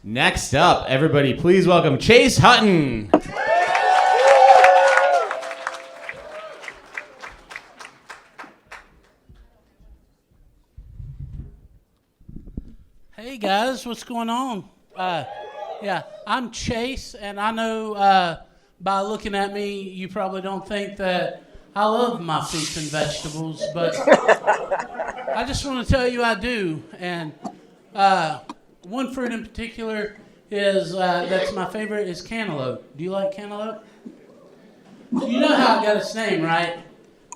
Next up, everybody, please welcome Chase Hutton. Hey guys, what's going on? I'm Chase, and I know by looking at me, you probably don't think that I love my fruits and vegetables, but I just want to tell you I do. And one fruit in particular is that's my favorite is cantaloupe. Do you like cantaloupe? You know how it got its name, right?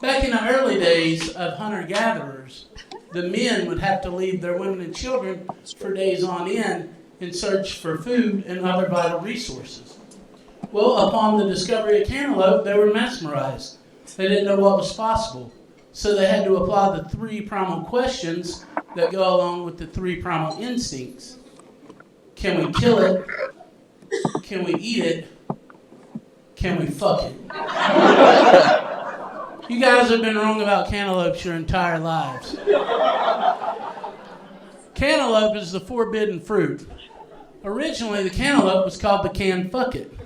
Back in the early days of hunter-gatherers, the men would have to leave their women and children for days on end in search for food and other vital resources. Well, upon the discovery of cantaloupe, they were mesmerized. They didn't know what was possible. So they had to apply the three primal questions that go along with the three primal instincts. Can we kill it? Can we eat it? Can we fuck it? You guys have been wrong about cantaloupes your entire lives. Cantaloupe is the forbidden fruit. Originally, the cantaloupe was called the can fuck it.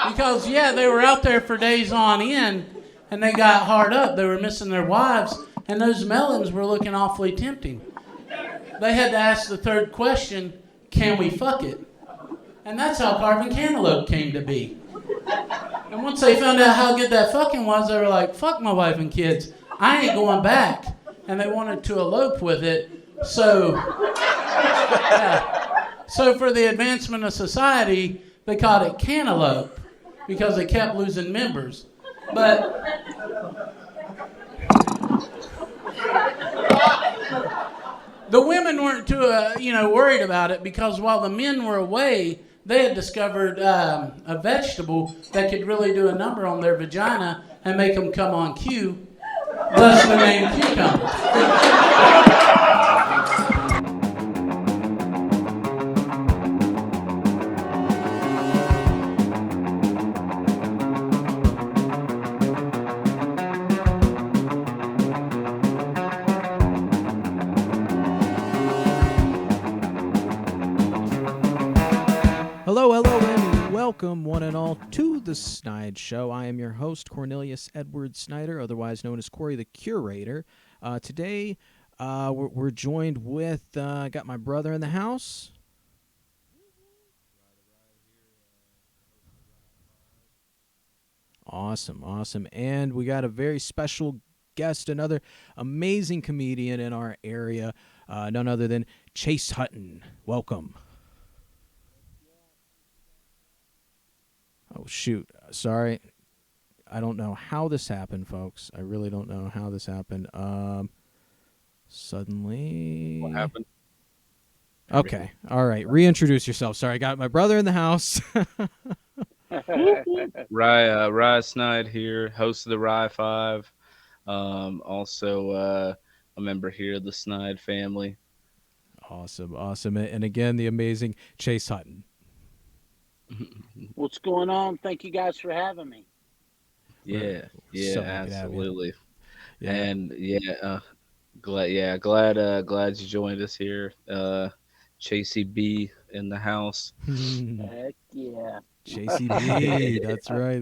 Because, they were out there for days on end, and they got hard up. They were missing their wives, and those melons were looking awfully tempting. They had to ask the third question, can we fuck it? And that's how carving cantaloupe came to be. And once they found out how good that fucking was, they were like, fuck my wife and kids. I ain't going back. And they wanted to elope with it. So for the advancement of society, they called it cantaloupe because they kept losing members. But the women weren't too, worried about it because while the men were away, they had discovered a vegetable that could really do a number on their vagina and make them come on cue, thus the name cucumber. Hello, and welcome, one and all, to the Snide Show. I am your host, Cornelius Edward Snyder, otherwise known as Corey the Curator. Today, we're joined with, got my brother in the house. Awesome. And we got a very special guest, another amazing comedian in our area, none other than Chase Hutton. Welcome. Oh, shoot. Sorry. I don't know how this happened, folks. I really don't know how this happened. Suddenly... What happened? Okay. All right. Reintroduce yourself. Sorry, I got my brother in the house. Rye Snide here, host of the Rye 5. Also a member here of the Snide family. Awesome. And again, the amazing Chase Hutton. What's going on? Thank you guys for having me. Yeah, So absolutely. Yeah. And glad you joined us here. Chasey B in the house. Heck yeah. Chasey B. That's right,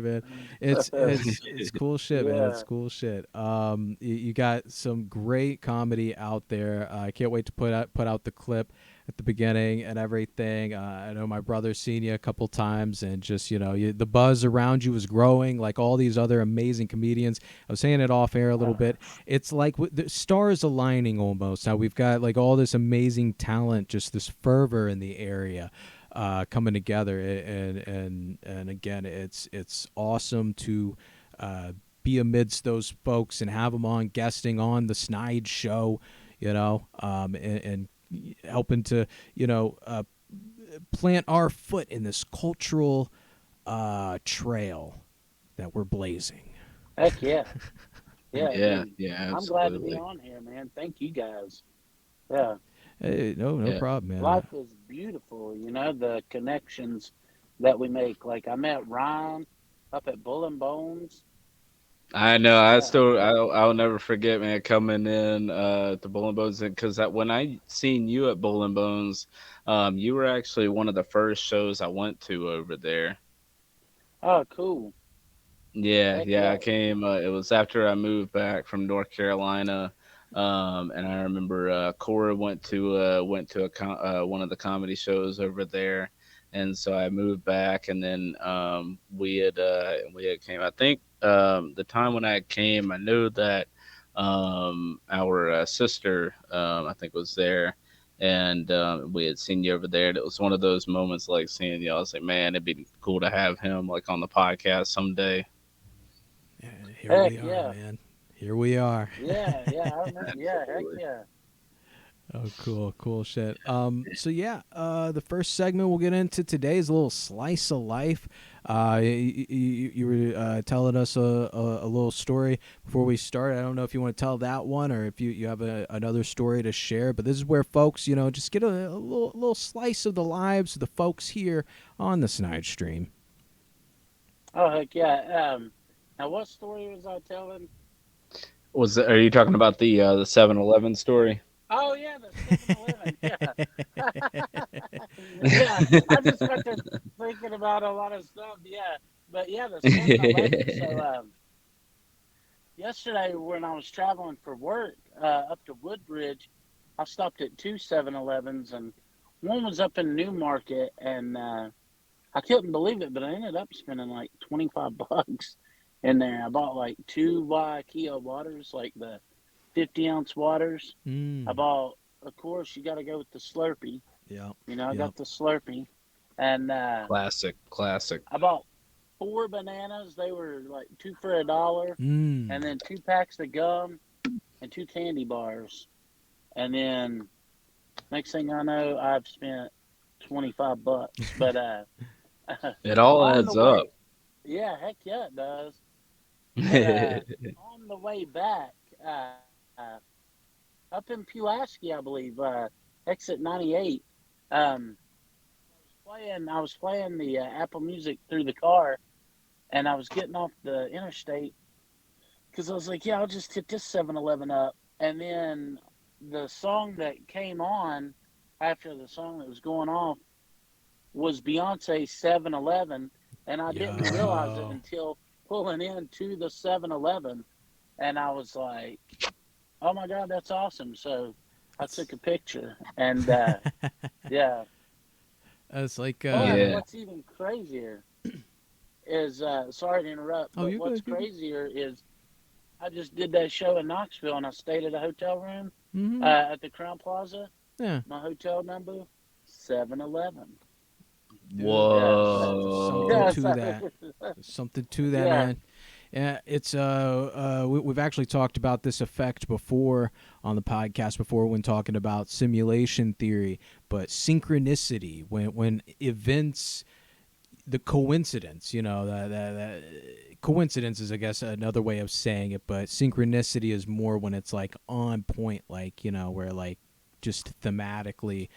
man. It's cool shit, man. It's cool shit. You got some great comedy out there. I can't wait to put out the clip at the beginning and everything. I know my brother's seen you a couple times, and just the buzz around you is growing, like all these other amazing comedians. I was saying it off air a little bit. It's like the stars aligning almost. Now we've got like all this amazing talent, just this fervor in the area. Coming together, and again, it's awesome to be amidst those folks and have them on guesting on the Snide Show, and helping to plant our foot in this cultural trail that we're blazing. Heck yeah. Yeah, I'm glad to be on here, man. Thank you guys. Yeah. Hey, no problem, man. Life is beautiful, the connections that we make. Like I met Ryan up at Bull and Bones. I know. I'll never forget, man, coming in to Bowling Bones, because when I seen you at Bowling Bones, you were actually one of the first shows I went to over there. Oh, cool. Yeah, Heck yeah. I yeah. came. It was after I moved back from North Carolina, and I remember Cora went to one of the comedy shows over there, and so I moved back, and then we had came. I think the time when I came, I knew that our sister I think was there. And we had seen you over there. And it was one of those moments like seeing you. I was like, man, it'd be cool to have him like on the podcast someday. Yeah, here Heck we are, yeah. man. Here we are. Yeah, yeah, I remember. Yeah, heck Absolutely. yeah. Oh, cool shit. So yeah, the first segment we'll get into today is a little slice of life. You were telling us a little story before we start. I don't know if you want to tell that one or if you have another story to share. But this is where folks, just get a little slice of the lives of the folks here on the Snide stream. Oh, heck yeah. Now what story was I telling? Are you talking about the 7-Eleven story? Oh yeah, the 7-Eleven. Yeah. Yeah. I just got to thinking about a lot of stuff. Yeah. But yeah, the 7-Eleven. So yesterday when I was traveling for work up to Woodbridge, I stopped at two 7-Elevens, and one was up in Newmarket, and I couldn't believe it, but I ended up spending like $25 in there. I bought like two Kia waters, like the 50-ounce waters. I Mm. bought, of course, you got to go with the Slurpee. Yeah. I Yep. got the Slurpee, and Classic, classic. I bought four bananas. They were like two for $1, Mm. and then 2 packs of gum and two candy bars. And then next thing I know, I've spent $25. But It all on the adds up. way, yeah, heck yeah, it does. But on the way back, uh, up in Pulaski, I believe, exit 98. I was playing the Apple Music through the car, and I was getting off the interstate because I was like, yeah, I'll just hit this 7-Eleven up. And then the song that came on after the song that was going off was Beyonce's 7-Eleven, and I didn't realize it Yo. until pulling into the 7-Eleven, and I was like, oh my God, that's awesome. So I took a picture, and yeah. It's like But Yeah. what's even crazier is, sorry to interrupt, Oh, but you're what's good. You're good. crazier is I just did that show in Knoxville, and I stayed at a hotel room Mm-hmm. at the Crown Plaza. Yeah. My hotel number, 7-Eleven. Yeah, Something yeah, Whoa. to that. Something to that, yeah. man. Yeah, it's we've actually talked about this effect before on the podcast before when talking about simulation theory, but synchronicity when events, the coincidence, that coincidence is, I guess, another way of saying it, but synchronicity is more when it's like on point, like, where like just thematically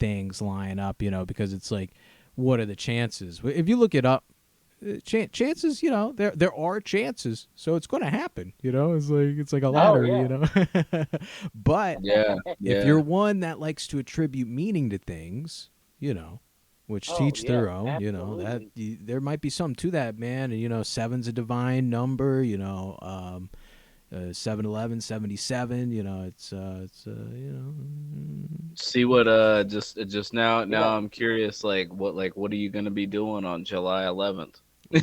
things line up, because it's like, what are the chances? If you look it up, chances, there are chances, so it's going to happen. It's like a Oh ladder, yeah. But Yeah, if you're yeah. one that likes to attribute meaning to things, which Oh teach yeah. their own, Absolutely. there might be something to that, man. And seven's a divine number. 7-Eleven, 77. See what just now Yeah. I'm curious, what are you gonna be doing on July 11th? Ooh.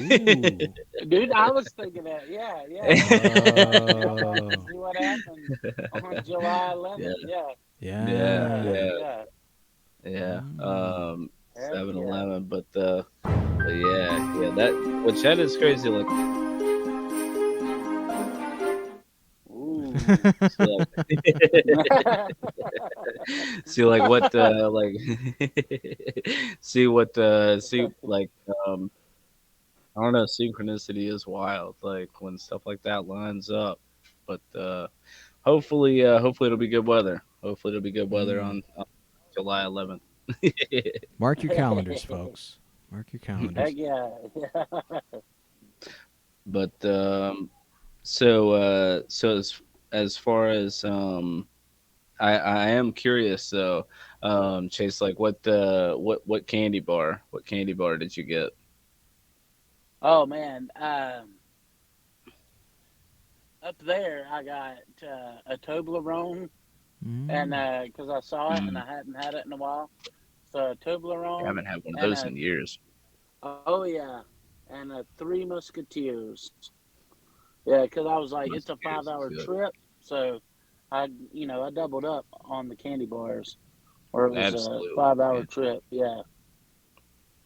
Dude, I was thinking that. Yeah, yeah. I'm like, Oh. see what happens on July Yeah, 11th. Yeah, yeah, Yeah. yeah, yeah. yeah. Mm. 7-Eleven, but yeah, that is crazy. Like, Ooh. see, see like what like see like I don't know, synchronicity is wild, like when stuff like that lines up. But hopefully it'll be good weather. Hopefully it'll be good weather Mm. on July 11th. Mark your calendars, folks. Mark your Heck calendars. yeah. Yeah. But So as far as I am curious though, Chase, like what candy bar did you get? Oh man, up there I got a Toblerone, and Mm. because I saw it and Mm, I hadn't had it in a while, so a I Toblerone haven't had one of and those a in years. oh yeah, and a Three Musketeers. Yeah, because I was like, it's a five Musketeers is hour good. trip, so I doubled up on the candy bars, or it was a Absolutely. 5 hour Yeah. trip. Yeah,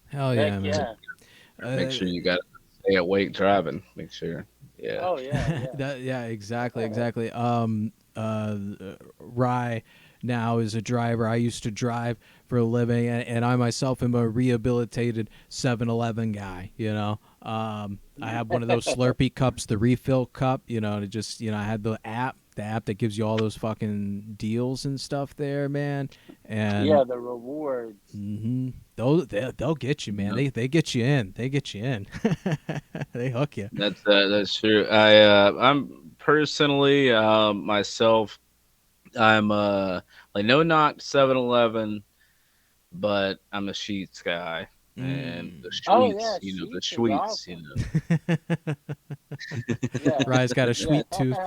Hell heck yeah, man. yeah. Make Uh, sure you got to stay awake driving. Make sure. Yeah. Oh yeah, yeah. yeah, exactly. Rye now is a driver. I used to drive for a living, and I myself am a rehabilitated 7-Eleven guy. I have one of those Slurpee cups, the refill cup. To just I had the app that gives you all those fucking deals and stuff there, man. And Yeah, the rewards. they'll get you, man. Yep. They get you in. They get you in. They hook you. That's true. I'm personally myself. I'm like no knock 7-Eleven, but I'm a Sheets guy, and the Mm. Oh yeah, sweets, the Sheets is sweets, awesome. Yeah, Rye's got a yeah. sweet tooth.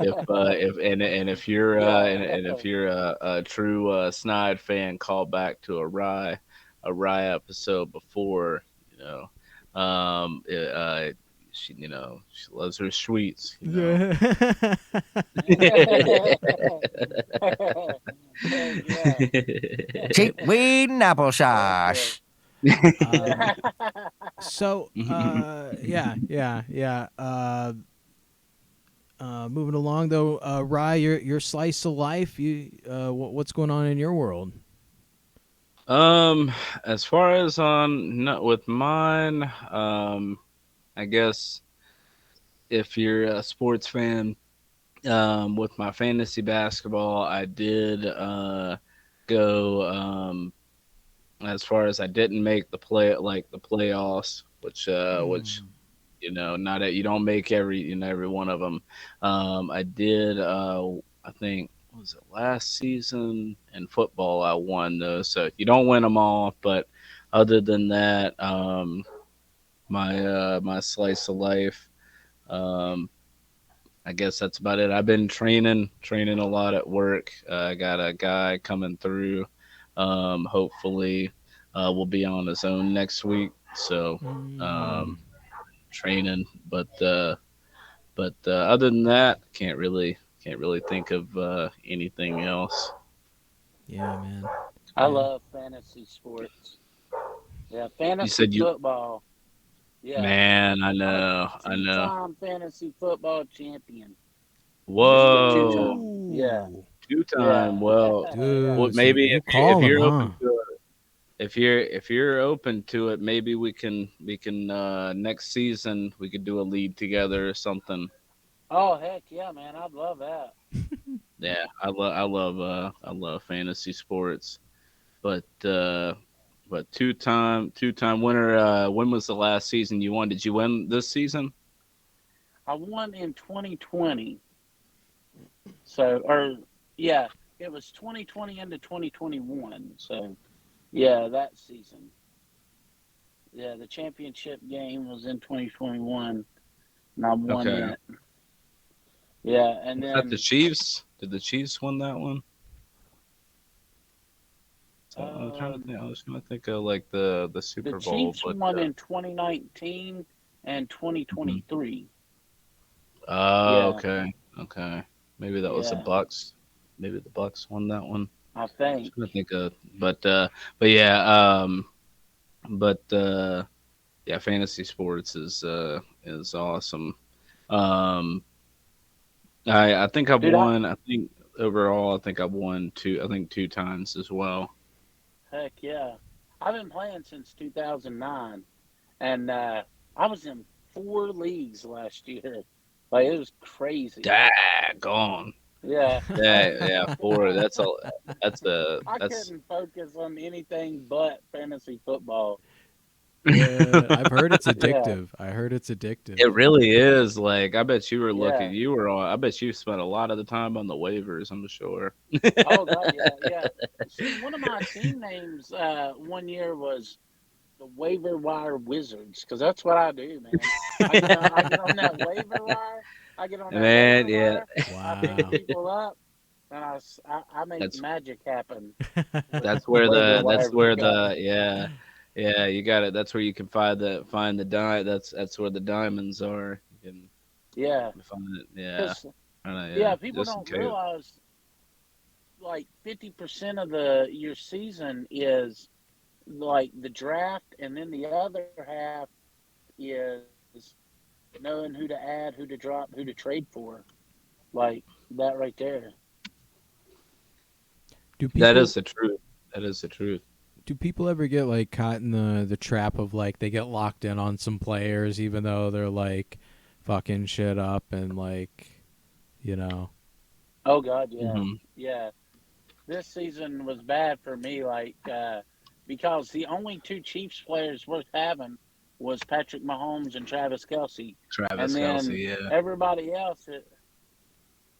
if you're Yeah. and if you're a true Snide fan, call back to a Rye episode before, she loves her sweets. Yeah. Heck yeah. Cheap weed and Heck yeah. applesauce. um, Yeah. so, yeah. Moving along though, Rye, your slice of life. What's going on in your world? Um, as far as on no, with mine, I guess if you're a sports fan, with my fantasy basketball, I did go as far as I didn't make the playoffs, which Mm. not you don't make every one of them. I did I think what was it last season in football I won those, so you don't win them all, but other than that, my slice of life. Um, I guess that's about it. I've been training a lot at work. I got a guy coming through. Hopefully, will be on his own next week. So, Mm. um, training, but other than that, can't really think of anything else. Yeah, man. I Yeah. love fantasy sports. Yeah, You fantasy said you, football. Yeah, man. I I'm a know, I know. two-time fantasy football champion. Yeah, Whoa, two-time. Yeah, Ooh. two yeah, time. Well, yeah. well, Dude, so maybe you if call him, you're huh? open to it. If you're open to it, maybe we can next season we could do a lead together or something. Oh heck yeah, man! I'd love that. Yeah, I love fantasy sports, but two time winner. When was the last season you won? Did you win this season? I won in 2020. So, or yeah, it was 2020 into 2021. So, yeah, that season. Yeah, the championship game was in 2021, and I won Okay, it. Yeah, and was that the then Chiefs? Did the Chiefs win that one? So I'm trying uh, to think. I was gonna think of like the the Super Bowl, Chiefs but won in 2019 and mhm. 2023. Oh, Yeah, okay, okay. Maybe that was the yeah, Bucks. Maybe the Bucks won that one. I Just think. gonna think of, but yeah, but yeah, fantasy sports is awesome. Um, I think I've Dude, won. I think overall, I think I've won two. I think two times as well. heck yeah. I've been playing since 2009, and I was in 4 leagues last year. Like, it was crazy. Daggone. Yeah. Yeah, four. That's all. That's I that's couldn't focus on anything but fantasy football. Yeah, I've heard it's addictive. I heard it's addictive. It really is. Like, I bet you were Yeah. you were on. I bet you spent a lot of the time on the waivers. I'm sure. Oh God, yeah. See, one of my team names one year was the Waiver Wire Wizards, because that's what I do, man. I get on that waiver wire. I get on that Man, waiver yeah. wire. I pick Wow. people up, and I make That's magic happen. that's where Waiver wire the pickup. yeah, you got it. That's where you can find the that's where the diamonds are. You Yeah, can find it. Yeah. because I know, yeah, people just in don't case. realize like 50% of your season is like the draft, and then the other half is knowing who to add, who to drop, who to trade for, like that right there. Do That people is the truth. That is the truth. do people ever get like caught in the trap of like they get locked in on some players even though they're like fucking shit up and like, you know. Oh God, yeah, Hmm. yeah. This season was bad for me, like because the only two Chiefs players worth having was Patrick Mahomes and Travis Kelce, and Travis then Kelce, yeah. everybody else,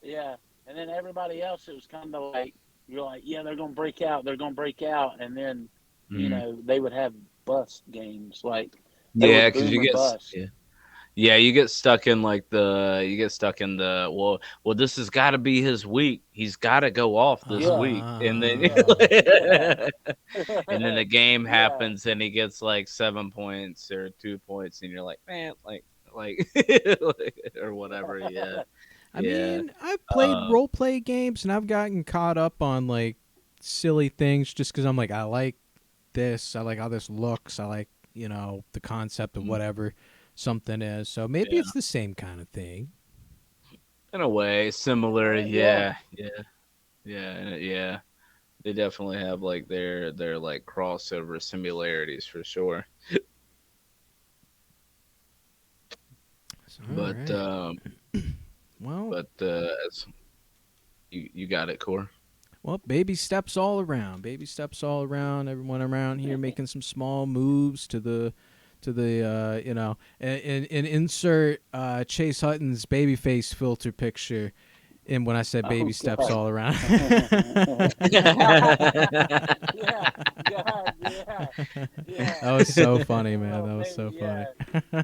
yeah, and then everybody else, it was kind of like you're like, yeah, they're gonna break out, and then Hmm. they would have bust games, like they were Yeah, because boom you or get bust. yeah. Yeah, you get stuck in like you get stuck in the this has got to be his week. He's got to go off this Yeah, week, and then yeah, yeah, and then the game yeah, happens and he gets like 7 points or 2 points, and you're like, man, like or whatever. Yeah, I yeah. mean, I've played Um, role play games and I've gotten caught up on like silly things just cuz I'm like I like this, I like how this looks, I like, you know, the concept of mm, whatever something is. So maybe yeah, it's the same kind of thing. in a way, similar. yeah. Yeah, yeah. They definitely have like their like crossover similarities for sure. So, all But right. Well, as you got it, Core. well, baby steps all around. Baby steps all around. Everyone around here making some small moves to the you know, and insert Chase Hutton's babyface filter picture in when I said baby Oh steps God. all around. Yeah, God, yeah, yeah. That was so funny, man. Oh, That was baby, so funny. yeah.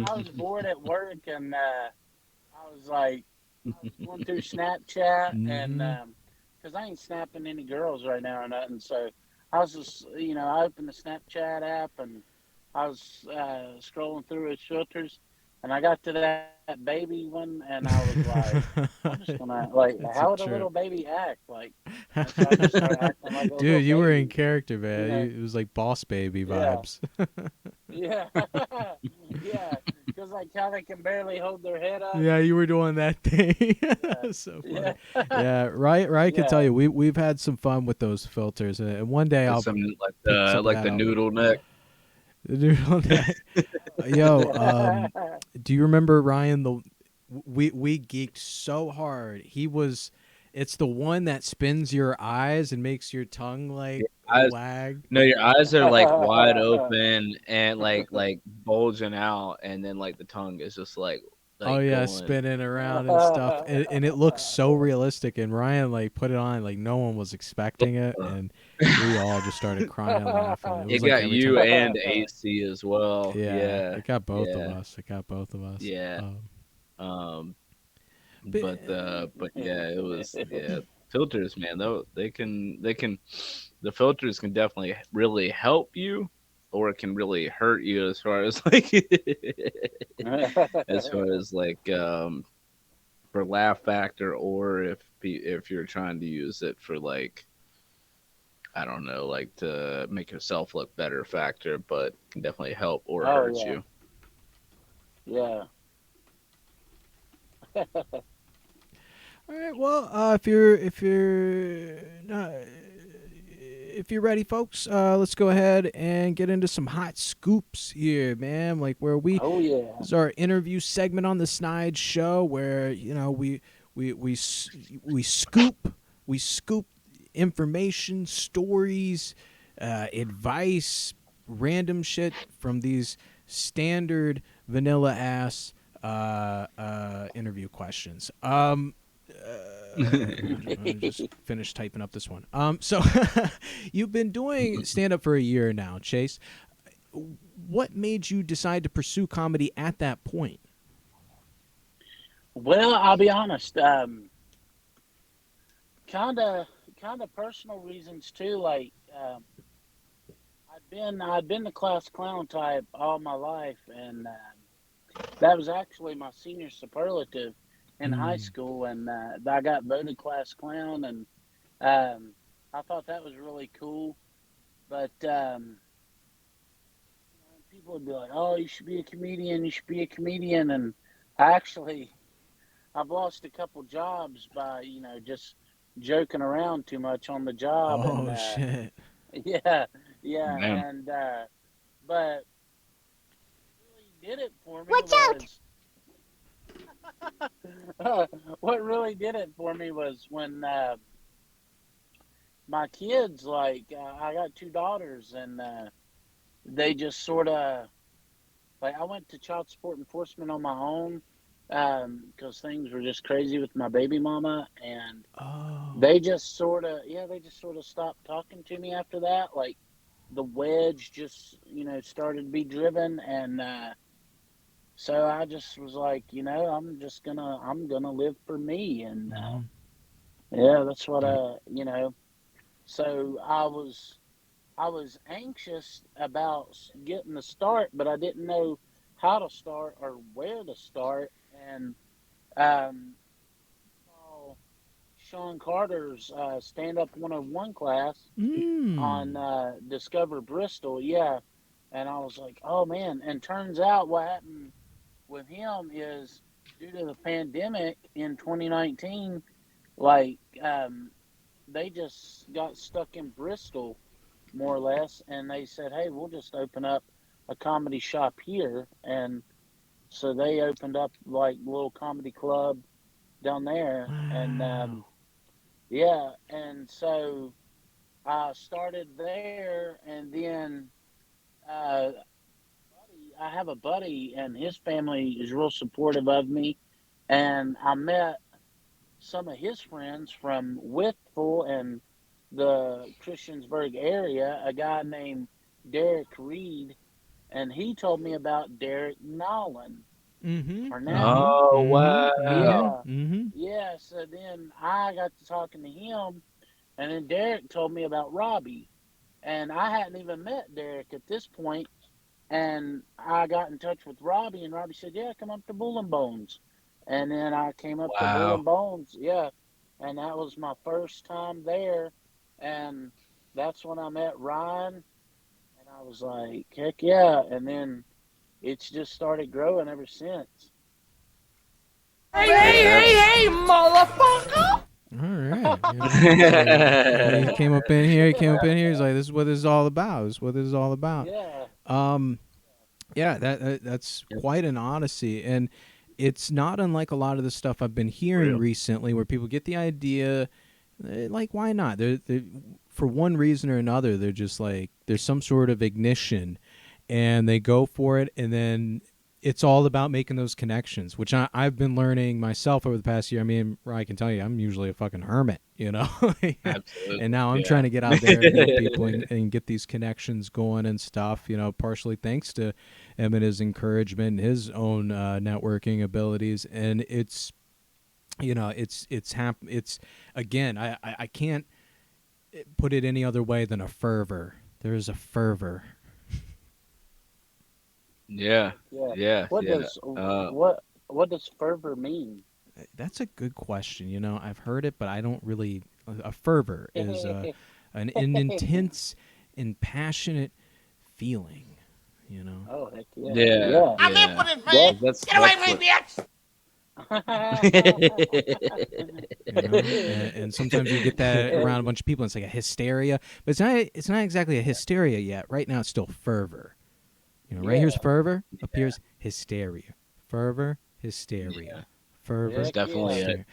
I was bored at work, and I was like, I was going through Snapchat, and Hmm. because I ain't snapping any girls right now or nothing, so I was just, I opened the Snapchat app, and I was scrolling through its filters, and I got to that baby one, and I was like, I'm just gonna like, It's a how would a trip. little baby act like? And so I just started acting like a little Dude, you were in baby, character, you man. know. It was like boss baby Yeah, vibes. yeah, yeah. Because like how they can barely hold their head up. Yeah, you were doing that thing. That Yeah, was so funny. yeah, Yeah, right. Can tell yeah. you, we've had some fun with those filters, and one day With I'll some pick some of like that the out. noodle neck. The dude on that. Yo, do you remember Ryan? We geeked so hard. It's the one that spins your eyes and makes your tongue like Eyes, wag. no, your eyes are like wide open and like bulging out, and then like the tongue is just Oh like yeah, going. spinning around and stuff, and it looks so realistic. And Ryan like put it on, like no one was expecting it, Uh, and we all just started crying laughing. It it was like got every you time. and AC as well. Yeah, Yeah, it got both of yeah, us. It got both of us. yeah. Um, But but yeah, it was yeah. Filters, man, though they can the filters can definitely really help you, or it can really hurt you as far as like as far as like for laugh factor, or if you're trying to use it for like I don't know, like to make yourself look better factor, but can definitely help or Oh hurt yeah, you. yeah. all right, well, if you're ready, folks, let's go ahead and get into some hot scoops here, man. Like where Oh yeah. this is our interview segment on the Snide Show, where you know we scoop information, stories, advice, random shit from these standard vanilla ass interview questions. I just finished typing up this one. So you've been doing stand up for a year now, Chase. What made you decide to pursue comedy at that point? Well, I'll be honest. Kind of personal reasons too. Like I'd been the class clown type all my life, and that was actually my senior superlative in high school, and I got voted class clown, and I thought that was really cool. But people would be like, "Oh, you should be a comedian. You should be a comedian." And I've lost a couple jobs by just joking around too much on the job. Oh, and, shit. Yeah, yeah, Man. and but really did it for me. Watch out! What really did it for me was when my kids, like, I got 2 daughters, and they just sort of, like, I went to child support enforcement on my own because things were just crazy with my baby mama, and they just sort of stopped talking to me after that. Like, the wedge just started to be driven, and so I just was like, I'm gonna live for me, and yeah, that's what so I was anxious about getting the start, but I didn't know how to start or where to start. And saw Sean Carter's Stand Up 101 class on Discover Bristol, yeah. And I was like, oh man. And turns out what happened with him is, due to the pandemic in 2019, like they just got stuck in Bristol, more or less, and they said, hey, we'll just open up a comedy shop here. And so they opened up like a little comedy club down there. And yeah, and so I started there, and then I have a buddy, and his family is real supportive of me, and I met some of his friends from Whitful and the Christiansburg area, a guy named Derek Reed, and he told me about Derek Nolan. Or now. Oh, wow. Yeah, so then I got to talking to him, and then Derek told me about Robbie, and I hadn't even met Derek at this point, and I got in touch with Robbie, and Robbie said, yeah, come up to Bull and Bones. And then I came up to Bull and Bones, yeah, and that was my first time there, and that's when I met Ryan, and I was like, heck yeah, and then it's just started growing ever since. Hey, motherfucker! All right. He came up in here. He's like, this is what this is all about. Yeah. Yeah, that's quite an odyssey. And it's not unlike a lot of the stuff I've been hearing recently, where people get the idea, like, why not? They're, for one reason or another, they're just like, there's some sort of ignition, and they go for it, and then it's all about making those connections, which I've been learning myself over the past year. I mean, I can tell you, I'm usually a fucking hermit, Absolutely. And now I'm trying to get out there and meet people and get these connections going and stuff, partially thanks to Emmett's encouragement, his own networking abilities. And it's again, I can't put it any other way than a fervor. There is a fervor. Yeah. What does fervor mean? That's a good question. I've heard it, but I don't really. A fervor is an intense and passionate feeling. Oh, heck yeah. Yeah. I'm in for this, man. Get away from me, bitch! And sometimes you get that around a bunch of people, and it's like a hysteria, but it's not exactly a hysteria yet. Right now, it's still fervor. Right here's fervor, up here's hysteria. Fervor, hysteria. Fervor, There's definitely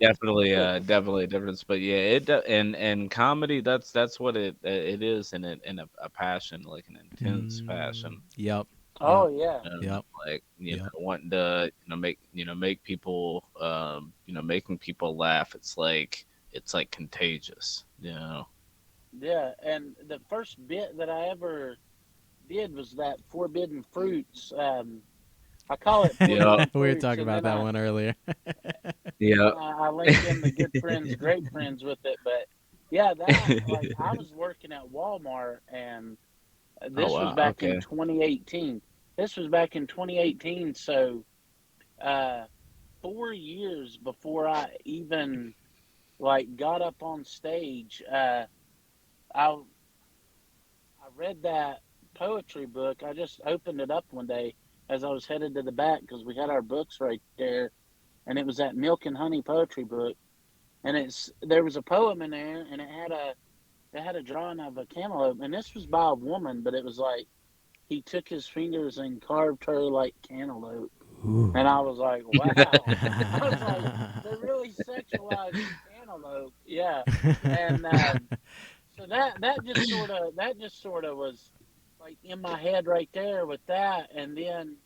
definitely, definitely a difference. But yeah, and comedy, that's what it is, in a passion, like an intense passion. Yep. Oh Yep. yeah. Yep. Like Yep. wanting to make people making people laugh. It's like contagious. Yeah, and the first bit that I ever did was that forbidden fruits. I call it Yeah, forbidden We were fruits, talking and about then that one earlier. yeah. I linked in the good friends, great friends with it. But yeah, that like I was working at Walmart, and Oh this was wow. back in Okay. 2018. This was back in 2018, so uh, 4 years before I even like got up on stage, I read that poetry book. I just opened it up one day as I was headed to the back because we had our books right there, and it was that Milk and Honey poetry book, and there was a poem in there, and it had a drawing of a cantaloupe, and this was by a woman, but it was like he took his fingers and carved her like cantaloupe, and I was like, wow. I was like, they're really sexualizing cantaloupe, yeah, and so that just sort of was like in my head right there with that, and then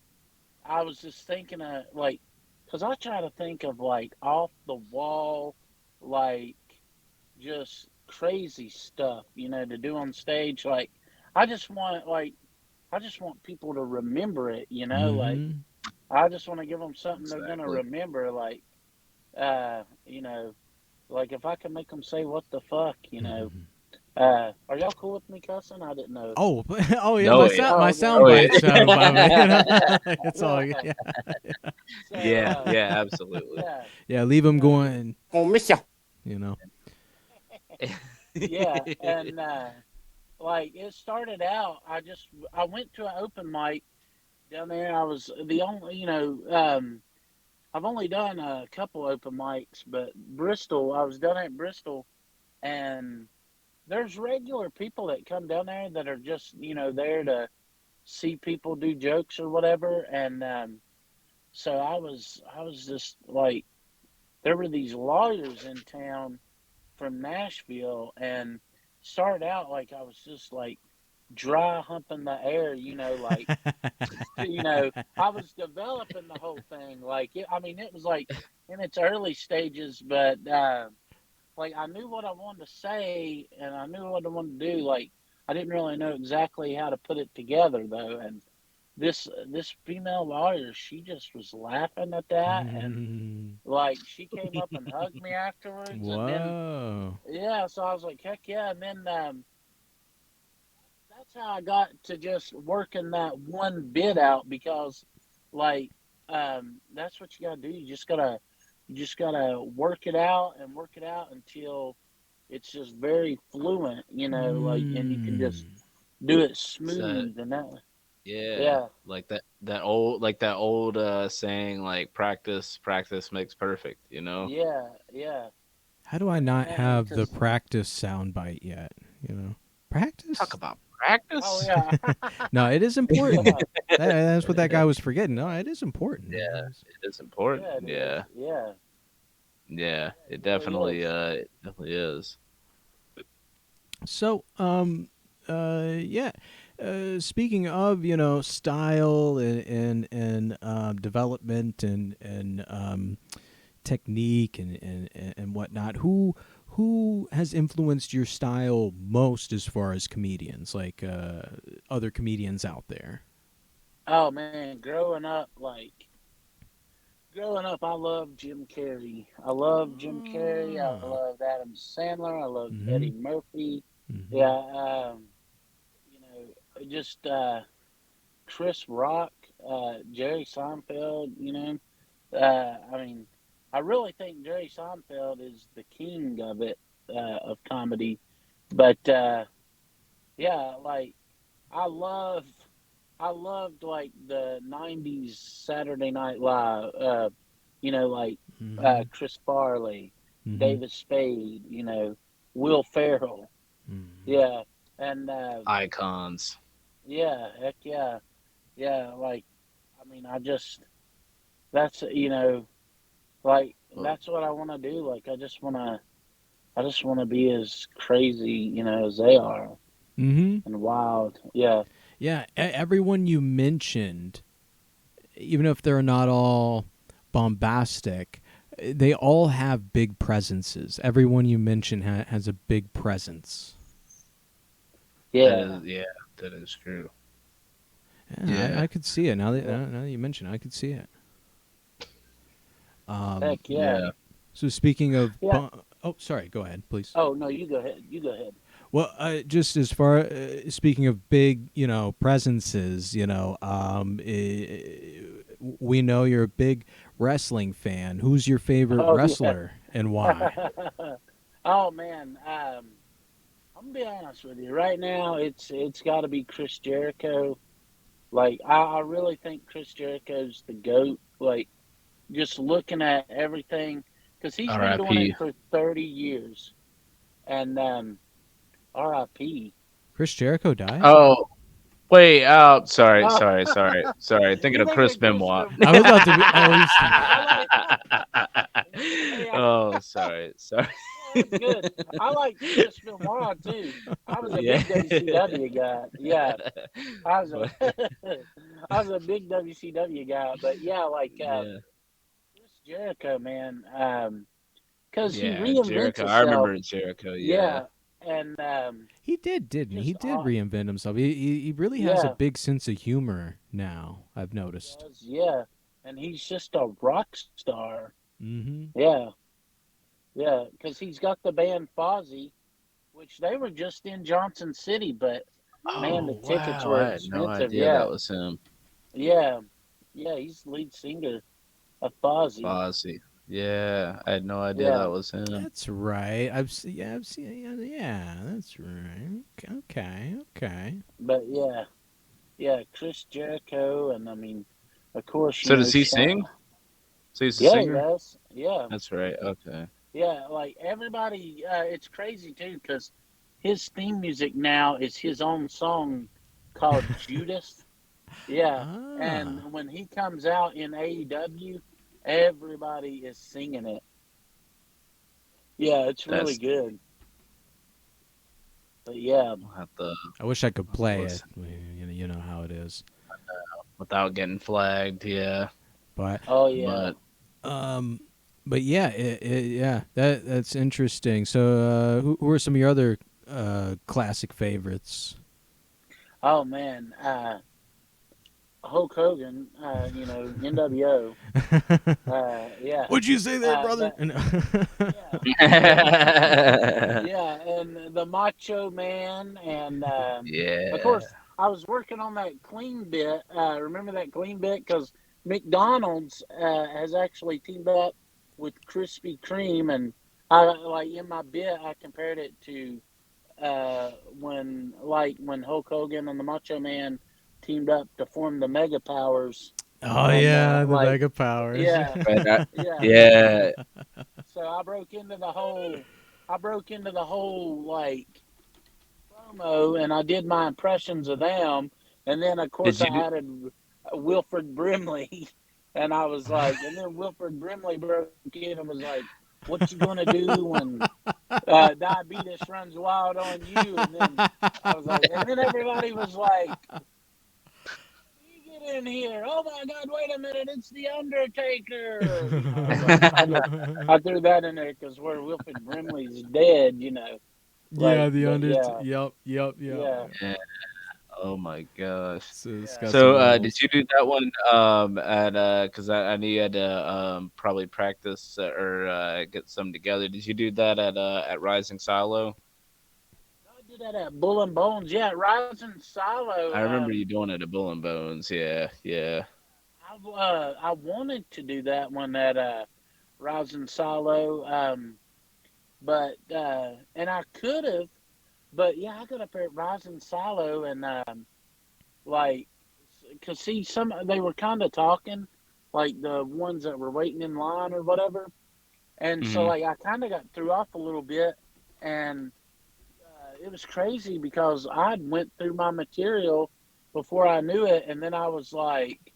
I was just thinking of like, because I try to think of like off the wall, like just crazy stuff, to do on stage. Like I just want people to remember it, like Hmm. I just want to give them something they're gonna Exactly. remember, like uh, you know, like if I can make them say what the fuck. Are y'all cool with me cussing? I didn't know. Oh, oh yeah, No it. my Oh, okay, sound Oh okay. bites. it. It's all Yeah. yeah, So, Yeah. Yeah. Absolutely. yeah. yeah. Leave them So, going. Oh, miss ya. You know. yeah, and like it started out, I went to an open mic down there. I was the only, I've only done a couple open mics, but Bristol, I was down at Bristol, and there's regular people that come down there that are just, there to see people do jokes or whatever, and so I was just like, there were these lawyers in town from Nashville, and started out like I was just like dry humping the air, like I was developing the whole thing. Like it was like in its early stages, but like I knew what I wanted to say and I knew what I wanted to do. Like I didn't really know exactly how to put it together though, and this female lawyer, she just was laughing at that, and like she came up and hugged me afterwards, and then Whoa. yeah, so I was like, heck yeah, and then that's how I got to just working that one bit out because, like, that's what you gotta do. You just gotta work it out until it's just very fluent, like, and you can just Mm. do it So smooth and that. yeah, Yeah, like that old saying, like practice makes perfect. yeah, yeah. How do I not Man, have the because practice soundbite yet? Talk Practice? about oh practice. yeah, No, it is important. yeah, That's what that guy was forgetting. No, it is important. Yeah, it is important. yeah. It is. Yeah, Yeah, yeah, yeah. It really is. it definitely is. So, yeah. Speaking of, style and development and technique and whatnot, who has influenced your style most as far as comedians, like other comedians out there? Oh man, growing up, I love Jim Carrey. I love Jim Carrey. I Ah. loved Adam Sandler. I loved Mm-hmm. Eddie Murphy. Yeah, Mm-hmm. just Chris Rock, Jerry Seinfeld. I mean, I really think Jerry Seinfeld is the king of it, of comedy. But yeah, like I love, I loved like the '90s Saturday Night Live. Like Mm-hmm. Chris Farley, Mm-hmm. David Spade. Will Ferrell. Mm-hmm. Yeah, and Icons. yeah, heck yeah, yeah. Like I mean, I just that's like that's what I want to do. Like, I just want to be as crazy, as they are Mm-hmm. and wild. Yeah. Yeah, everyone you mentioned, even if they're not all bombastic, they all have big presences. Everyone you mentioned has a big presence. Yeah. That is true. Yeah, Yeah. I could see it now that you mention it. I could see it. Heck yeah. Yeah. So speaking of, Yeah. oh, sorry, go ahead, please. Oh, no, you go ahead. You go ahead. Well, just as far speaking of big, presences, we know you're a big wrestling fan. Who's your favorite Oh, yeah. wrestler and why? Oh, man. I'm going to be honest with you. Right now, it's got to be Chris Jericho. Like, I really think Chris Jericho's the GOAT. Like, just looking at everything, because he's been doing it R.I.P. for 30 years. And R.I.P. Chris Jericho died? Oh, wait. Oh, sorry. Oh, Thinking you of Chris thinking Chris Benoit. Benoit? I was about to be. Yeah. Sorry. That's good. I like Chris Benoit too. I was a Yeah. big WCW guy. Yeah, I was But- I was a big WCW guy. But yeah, like yeah. Chris Jericho, man, because he Yeah, reinvents Jericho. himself. I remember Jericho. Yeah. And He did, didn't he? He just did reinvent himself. He really has a big sense of humor now, I've noticed. yeah, and he's just a rock star. Mm-hmm. Yeah, yeah, because he's got the band Fozzy, which they were just in Johnson City, but man, the tickets Wow. were I had no expensive. idea that was him. Yeah, he's the lead singer of Fozzy. Fozzy. Yeah, I had no idea Yeah. that was him. That's right. I've seen. Yeah, that's right. Okay. But yeah, Chris Jericho, and I mean, of course, So does he sing? So he's a Yeah, he singer? does. Yeah, That's right. Okay. yeah, like everybody, it's crazy too, because his theme music now is his own song called Judas. Yeah, and Ah. when he comes out in AEW, everybody is singing it. Yeah, it's really That's good. But yeah, I'll have to I wish I could play it. listen. You know how it is. Without getting flagged. Yeah. But oh yeah. but yeah, yeah, that's interesting. So, who are some of your other classic favorites? Oh man, Hulk Hogan, NWO. Yeah. What'd you say there, brother? Yeah, and the Macho Man, and Yeah. of course, I was working on that clean bit. Remember that clean bit? Because McDonald's has actually teamed up with Krispy Kreme, and I like in my bit I compared it to when Hulk Hogan and the Macho Man teamed up to form the Mega Powers. Oh And, yeah, the Mega Powers. Yeah, Right, yeah. yeah. So I broke into the whole like promo, and I did my impressions of them, and then of course I added Wilford Brimley, and I was like, and then Wilford Brimley broke in and was like, "What you gonna do when diabetes runs wild on you?" And then I was like, and then everybody was like, "You get in here! Oh my God! Wait a minute! It's the Undertaker!" I threw that in there because where Wilford Brimley's dead, Yeah, the Undertaker. Yep. Yeah. Oh my gosh. So, it's Yeah. got So, some levels. did you do that one at because I knew you had to probably practice or get some together. Did you do that at Rising Silo? I did that at Bull and Bones. Yeah, Rising Silo. I remember you doing it at Bull and Bones. Yeah. I wanted to do that one at Rising Silo, but and I could have, but yeah, I got up there at Rising Silo and cause see they were kind of talking, like the ones that were waiting in line or whatever, and so Mhm. like I kind of got threw off a little bit, and it was crazy because I went through my material before I knew it, and then I was like,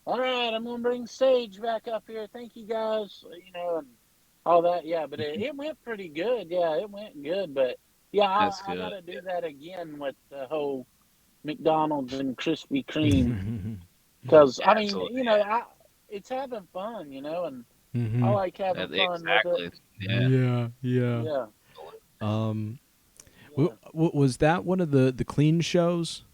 all right, I'm gonna bring Sage back up here. Thank you guys, and all that. Yeah, but it went pretty good. Yeah, it went good. But yeah, That's I good. gotta do that again with the whole McDonald's and Krispy Kreme because I mean, Absolutely. it's having fun, and I Mhm. like having fun with it. Exactly. Yeah. Yeah. Yeah, Um, yeah, was that one of the clean shows?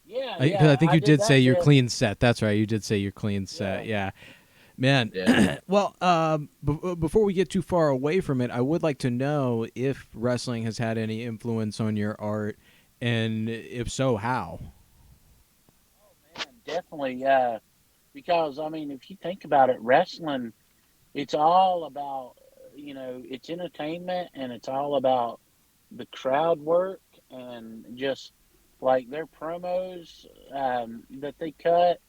yeah, Because I yeah. think I you did did say that your bit. clean set. That's right. You did say your clean set. Yeah. Yeah, man. Yeah. Well, before we get too far away from it, I would like to know if wrestling has had any influence on your art, and if so, how. Man, definitely. Because I mean, if you think about it, wrestling, it's all about it's entertainment and it's all about the crowd work and just like their promos that they cut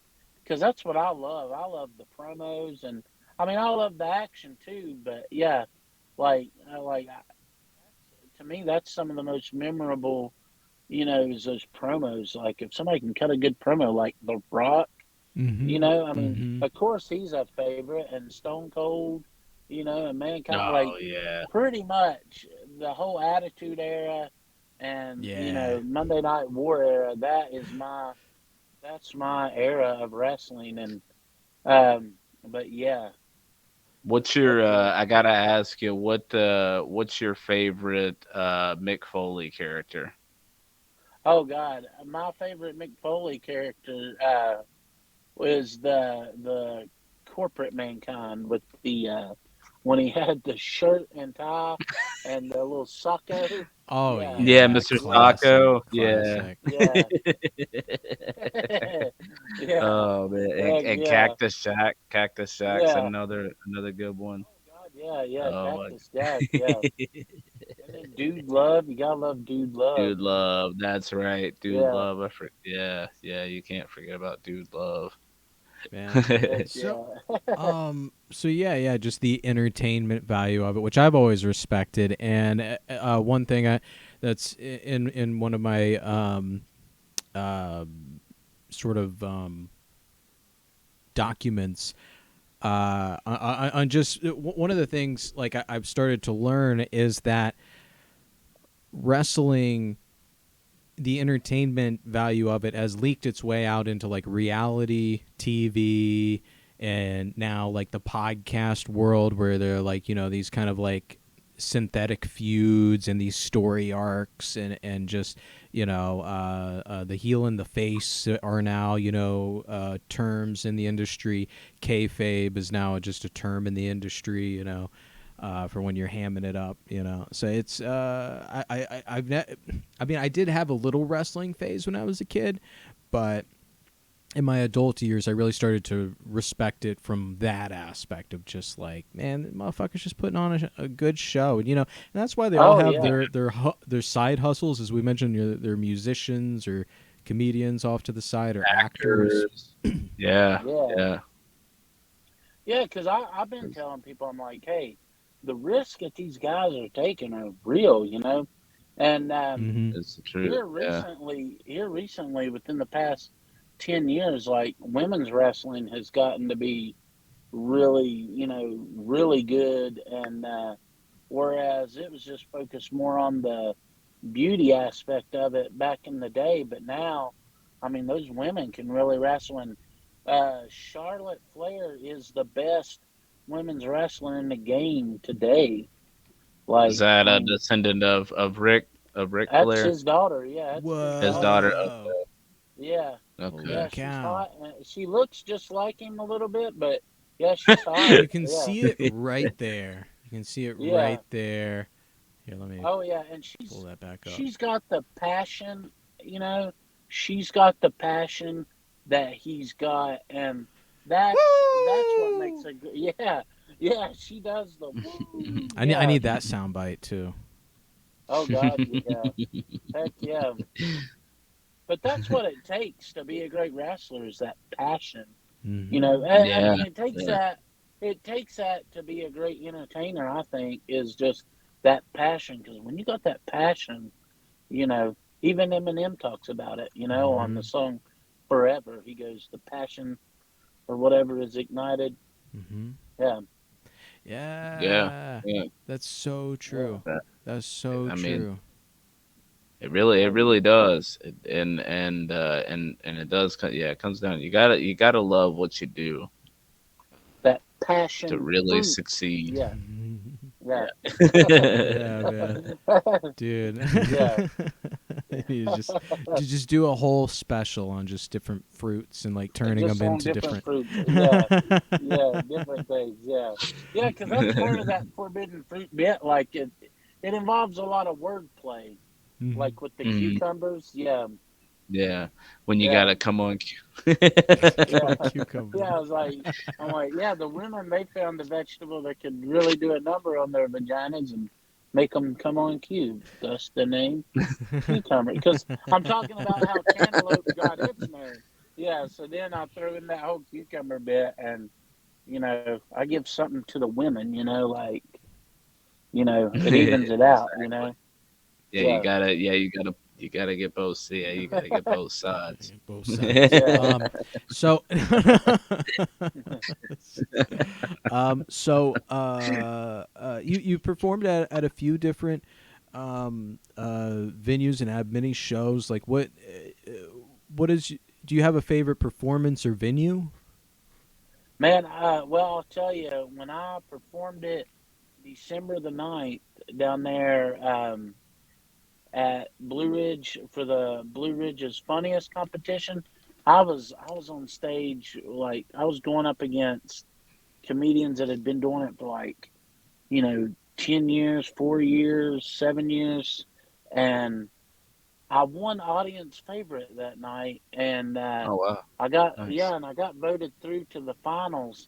because that's what I love. I love the promos and I mean I love the action too. But yeah, to me that's some of the most memorable. Is those promos. Like if somebody can cut a good promo, like The Rock. Mm-hmm. I mean, Mm-hmm. of course he's a favorite, and Stone Cold, and Mankind, like Oh yeah. pretty much the whole Attitude Era, and Yeah. Monday Night War era. That's my era of wrestling, and but yeah, What's heck your yeah. I gotta ask you, what's your favorite Mick Foley character? Oh God, my favorite Mick Foley character was the corporate Mankind with the when he had the shirt and tie and the little sacco. Oh Yeah, Yeah, yeah, Mr. classic, Sacco. Yeah. classic. yeah, yeah. Oh man, Heck and yeah, Cactus Jack's yeah. another good one. Oh God, yeah, yeah. Oh my Cactus Jack, yeah. And then Dude Love, you gotta love Dude Love. Dude Love, that's right. Dude Yeah, Love, yeah, yeah, you can't forget about Dude Love. Man. heck So, yeah. yeah, just the entertainment value of it, which I've always respected. And one thing that's in one of my uh, sort of documents, on just one of the things like I've started to learn is that wrestling, the entertainment value of it has leaked its way out into like reality TV and now like the podcast world where they're like, these kind of like synthetic feuds and these story arcs and just, the heel and the face are now, terms in the industry. Kayfabe is now just a term in the industry, for when you're hamming it up, So it's I mean, I did have a little wrestling phase when I was a kid, but in my adult years, I really started to respect it from that aspect of just like, man, the motherfuckers just putting on a good show, and that's why they all Oh have yeah, their side hustles, as we mentioned. They're musicians or comedians off to the side or actors. Actors. Yeah, yeah. yeah. Yeah, because I've been telling people, I'm like, hey, the risk that these guys are taking are real, And Mm-hmm. It's the truth. Yeah. here recently, within the past 10 years, like women's wrestling has gotten to be really, really good. And whereas it was just focused more on the beauty aspect of it back in the day, but now, I mean, those women can really wrestle. And Charlotte Flair is the best women's wrestler in the game today. Is Like, that I a mean, descendant of Ric that's Flair? his daughter. Yeah, that's his His daughter. daughter. Whoa! Yeah, Holy yeah, Okay. she's cow! hot. She looks just like him a little bit, but yeah, she's hot. You can Yeah, see it right there. You can see it yeah. right there. Here, let me Oh yeah, and pull that back up. she's got the passion. She's got the passion that he's got, and that's what makes Woo! a good. Yeah, yeah, she does the. Woo, I yeah. need that soundbite too. Oh God, yeah. Heck yeah. But that's what it takes to be a great wrestler is that passion. Mm-hmm. I Yeah. mean, it takes Yeah. that. It takes that to be a great entertainer. I think is just that passion. Because when you got that passion, you know, even Eminem talks about it. On Mm-hmm. the song "Forever," he goes, "The passion or whatever is ignited. Mm-hmm. Yeah. Yeah. Yeah. That's so true. Yeah. That's so I true. mean, it really does. And it does. Yeah, it comes down. You gotta love what you do That to passion really fruit. succeed. Yeah. Yeah. Yeah, man. Dude. Yeah. You just do a whole special on just different fruits and like turning Just them on into different different. fruits. Yeah. Yeah. Different things. Yeah. Yeah. Because that's part of that forbidden fruit bit. Like it involves a lot of wordplay. Mhm. Like with the Mhm. cucumbers. Yeah. Yeah, when you Yeah. gotta come on. Yeah. Cucumber. Yeah. I'm like, yeah, the women, they found a vegetable that could really do a number on their vaginas and make them come on cube. Thus the name cucumber. Because I'm talking about how cantaloupe got its name. Yeah. So then I throw in that whole cucumber bit, and I give something to the women. Like, it evens it out. Yeah, Yeah. you gotta get both. Yeah, you gotta get both sides. Both sides. Yeah. So, you performed at a few different venues and had many shows. Like, what is? Do you have a favorite performance or venue? Man, well, I'll tell you, when I performed it December the 9th down there at Blue Ridge for the Blue Ridge's Funniest competition, I was on stage, like, I was going up against comedians that had been doing it for, like, 10 years, 4 years, 7 years, and I won audience favorite that night, and Oh wow, I got nice. and I got voted through to the finals,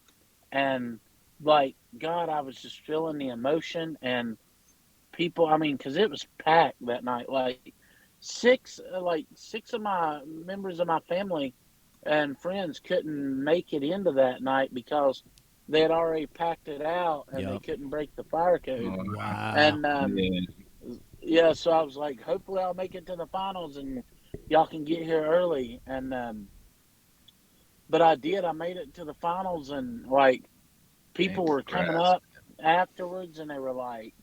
and like God, I was just feeling the emotion and people. I mean, because it was packed that night. Six of my members of my family and friends couldn't make it into that night because they had already packed it out and they Yep. couldn't break the fire code. Oh, Wow. And yeah. yeah, so I was like, hopefully I'll make it to the finals and y'all can get here early. And but I did. I made it to the finals, and like Man, people were coming congrats. up afterwards, and they were like,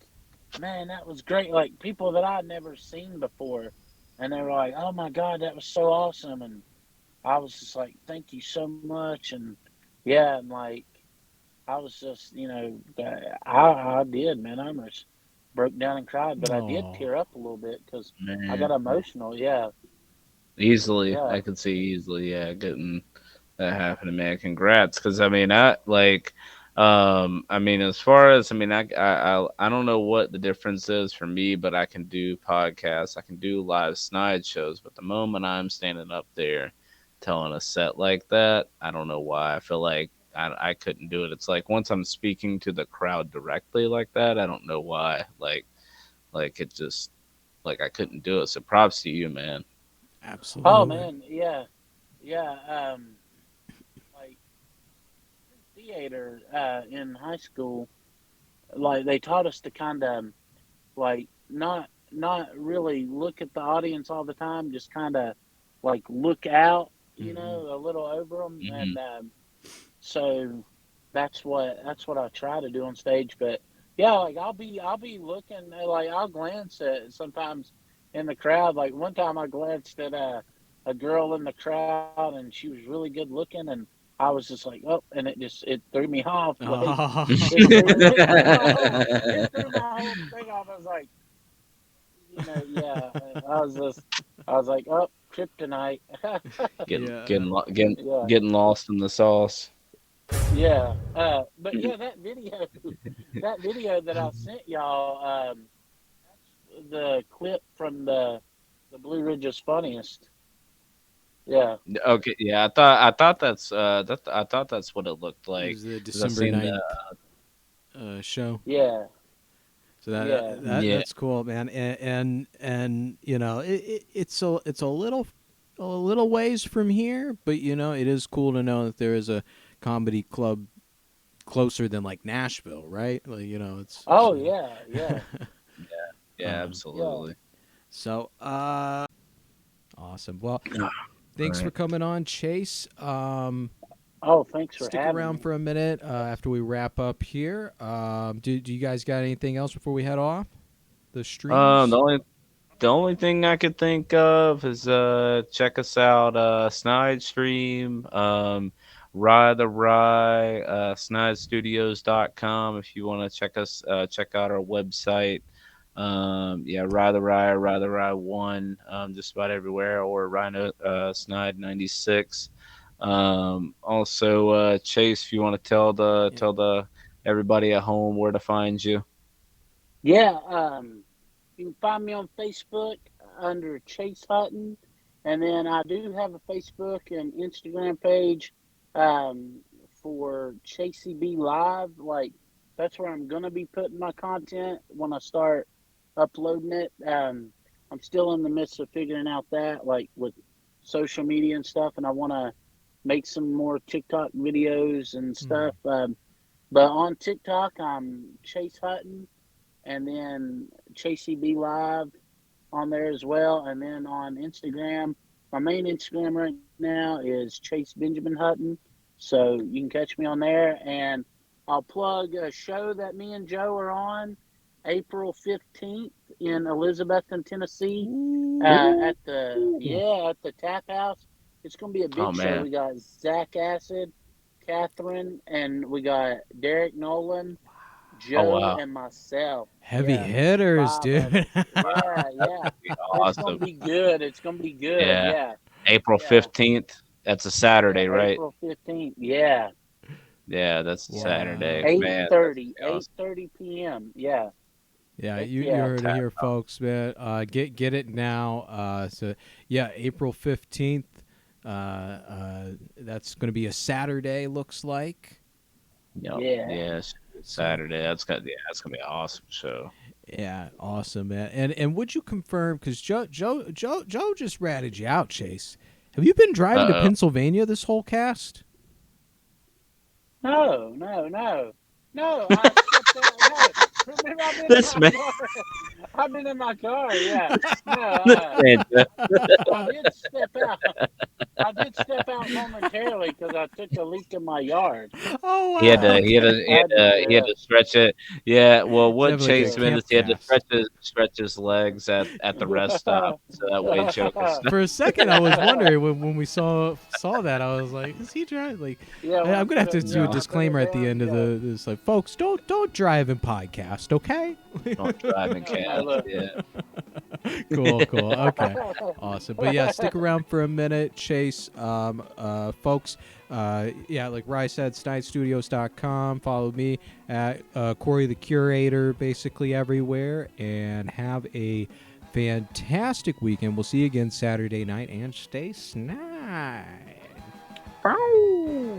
"Man, that was great!" Like people that I'd never seen before, and they were like, "Oh my God, that was so awesome!" And I was just like, "Thank you so much!" And yeah, and like I was just, I did, man. I almost broke down and cried, but I did Aw. tear up a little bit because I got Man, emotional. Yeah, easily, yeah. I could see easily, yeah, getting that happening, man. Congrats, because I mean, I mean, as far as I don't know what the difference is for me, but I can do podcasts, I can do live snide shows, but the moment I'm standing up there telling a set like that, I don't know why. I feel like I couldn't do it. It's like once I'm speaking to the crowd directly like that, I don't know why. Like it just like I couldn't do it. So props to you, man. Oh Absolutely. man, yeah, yeah. Like theater in high school, like they taught us to kind of like not really look at the audience all the time, just kind of like look out, Mhm. a little over them, Hmm. and so that's what I try to do on stage. But yeah, like I'll be looking, like I'll glance at sometimes in the crowd. Like one time I glanced at a girl in the crowd, and she was really good looking, and I was just like, oh, and it threw me off. Like Oh. it threw my whole thing off. I was like, yeah. I was like, oh, kryptonite. Yeah. Yeah, Getting lost in the sauce. yeah. But yeah, that video that I sent y'all, that's the clip from the Blue Ridge's Funniest. Yeah, Okay, yeah, I thought that's what it looked It like was the because I December seen 9th show. yeah, So yeah. yeah. that's cool, man. And it's a little ways from here, but it is cool to know that there is a comedy club closer than like Nashville, right? Like it's Oh yeah, yeah, Yeah, yeah. absolutely. so awesome. Well, All thanks for right. coming on, Chase. Oh, thanks for Stick having around me. for a minute after we wrap up here. Do you guys got anything else before we head off? The streams? The only thing I could think of is check us out Snide Stream, Rye the Rye, snidestudios.com if you want to check out our website. Yeah, Rye the Rye 1, just about everywhere, or Rhino Snide 96. Also Chase, if you want to tell the everybody at home where to find you. Yeah, you can find me on Facebook under Chase Hutton, and then I do have a Facebook and Instagram page for Chasey B Live. Like that's where I'm gonna be putting my content when I start uploading it. I'm still in the midst of figuring out that, like with social media and stuff, and I want to make some more TikTok videos and stuff. But on TikTok, I'm Chase Hutton, and then Chasey B Live on there as well. And then on Instagram, my main Instagram right now is Chase Benjamin Hutton. So you can catch me on there. And I'll plug a show that me and Joe are on April 15th in Elizabethton, Tennessee, at the Tap House. It's going to be a big show. Man. We got Zach Acid, Catherine, and we got Derek Nolan, Joe, and myself. Heavy hitters, 5 dude. of us. Yeah. It's Awesome. going to be good. It's going to be good. Yeah. April 15th. That's a Saturday, right? April 15th. Yeah. Yeah, that's a Saturday. 8:30 p.m. Yeah. Yeah, you heard it here, folks, man. Get it now. So yeah, April 15th. That's going to be a Saturday. Looks like. Yep. Yeah. Saturday. That's gonna be an awesome show. Yeah, awesome, man. And would you confirm? Because Joe just ratted you out, Chase. Have you been driving to Pennsylvania this whole cast? No. I've been in my car. Yeah. No, I did step out momentarily because I took a leak in my yard. Oh wow! He had to stretch it. Yeah. Well, what Chase meant is he had to stretch his legs at the rest stop, so that way Joe could stop. For a second, I was wondering when we saw that, I was like, is he driving? Like, I'm gonna have to do a disclaimer at the end of this. Like, folks, don't drive and podcast, okay? Don't drive and cast. Yeah. Cool. Okay, awesome. But yeah, stick around for a minute, Chase. Folks, like Rye said, snidestudios.com. Follow me at Corey the Curator, basically everywhere, and have a fantastic weekend. We'll see you again Saturday night, and stay snide. Bow.